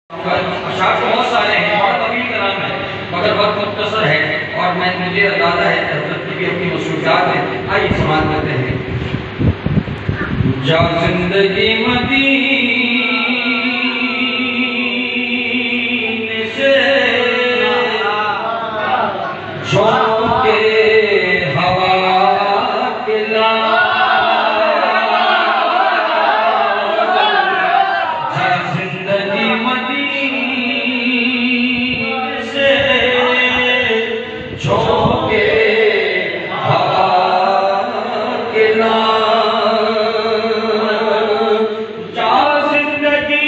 اشعار تو بہت سارے ہیں، بہت طویل کلام ہے مگر وقت مختصر ہے اور مجھے اندازہ ہے حضرت کی بھی اپنی مصروفیات ہیں. آئیے سماعت کرتے ہیں. جا زندگی مدینے سے جھونکے ہوا کے لا، جا زندگی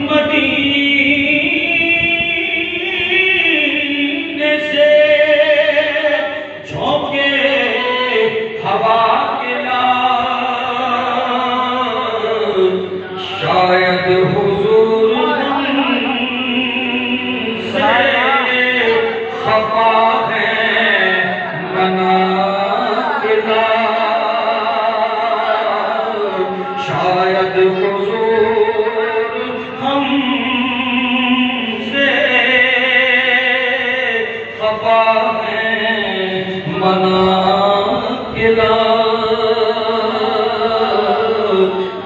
مدینے سے جھونکے ہوا کے لا، شاید حضور سے خفا ہے منا کے لا، شاید حضور ہم سے خفا ہے منا کے لا.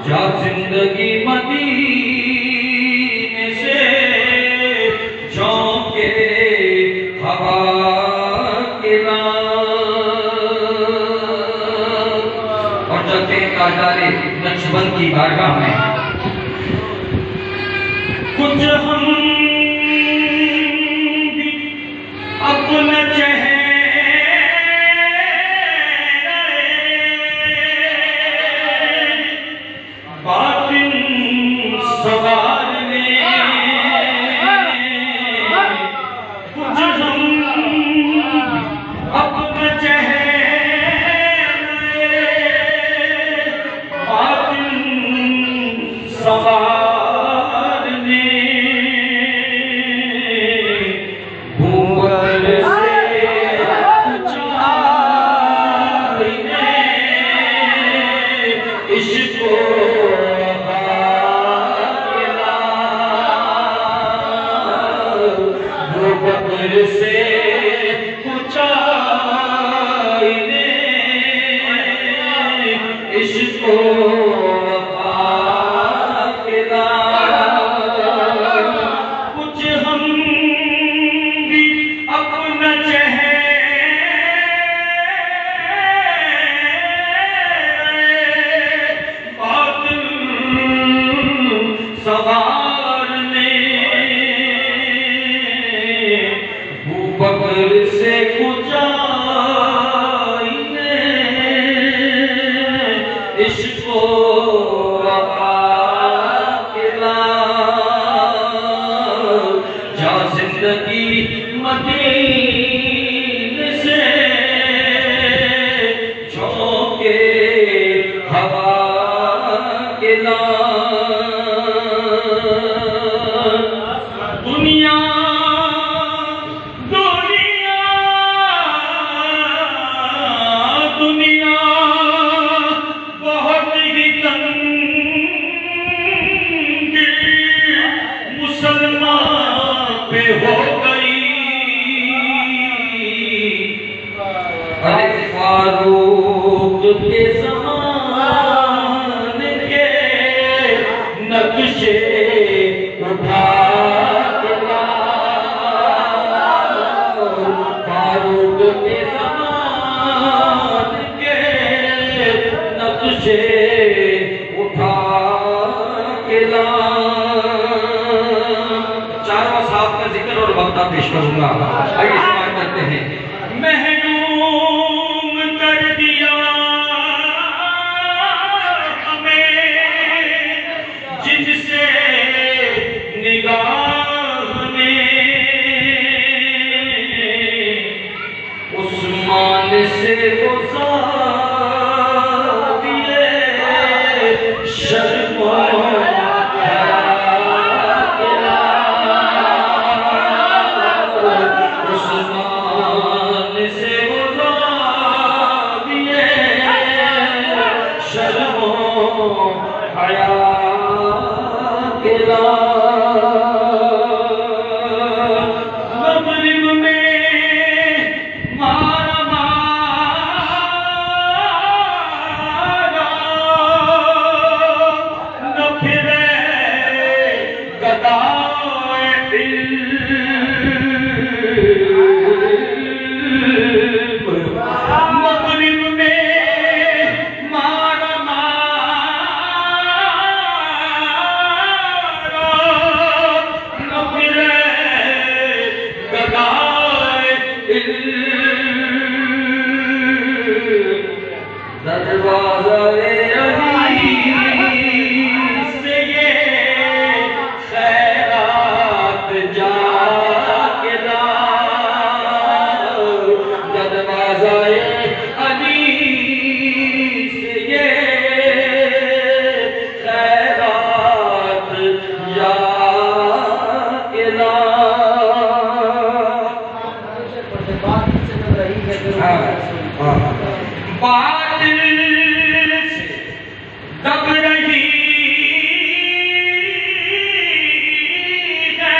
جا زندگی مدینے سے جھونکے ہوا کے لا. اور چلتے ہیں تاجدار نقشبند کی بارگاہ میں. کچھ ہم بھی اپنا چہرہ سے کچھ عشق و وفا کے لا. جا زندگی مدینے سے جھونکے ہوا کے لا. فاروق کے زمانے کے نقشے اٹھا کے لا، فاروق کے زمانے کے نقشے اٹھا کے لا. چاروں اصحاب کا ذکر اور وقتہ پیش کروں گا. آئیے سماعت کرتے ہیں. عثمان سے گزاریے شرم و حیا کے لا، عثمان سے گزاریے شرم و حیا کے مغرب میں مارا مارا نہ پھرے گدائے دل مغرب میں مارا مارا نہ پھرے گدائے دل دروازہ علی سے یہ خیرات جا کے لا دروازہ علی سے یہ خیرات جا کے لا باطل سے دب رہی ہے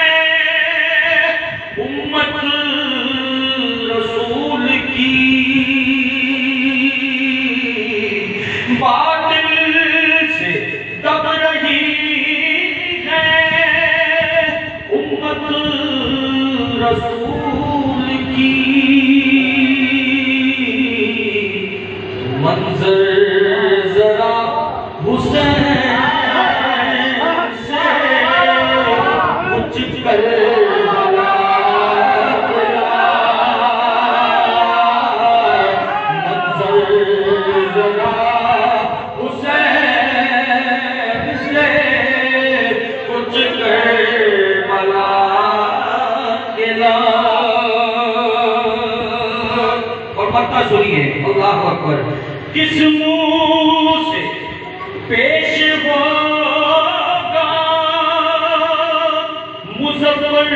امت رسول کی باطل سے دب رہی ہے امت رسول کی منظر ذرا حسین سے کچھ کر بلا منظر ذرا حسین سے کچھ کر بلا اور مرتا سنیے اللہ اکبر کس منہ سے پیش ہوگا مظفر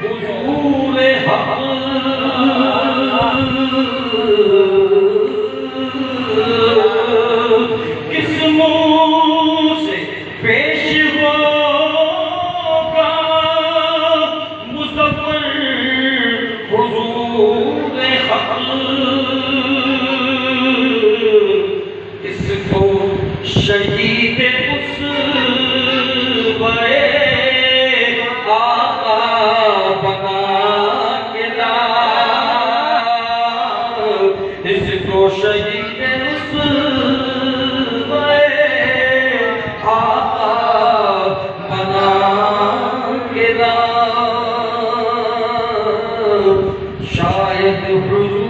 حضور حق کس منہ سے پیش ہوگا مظفر حضور حق اس کو شہید اسوہ آقا بنا کے لا اس کو شہید اسوہ آقا بنا کے لا شاید حضور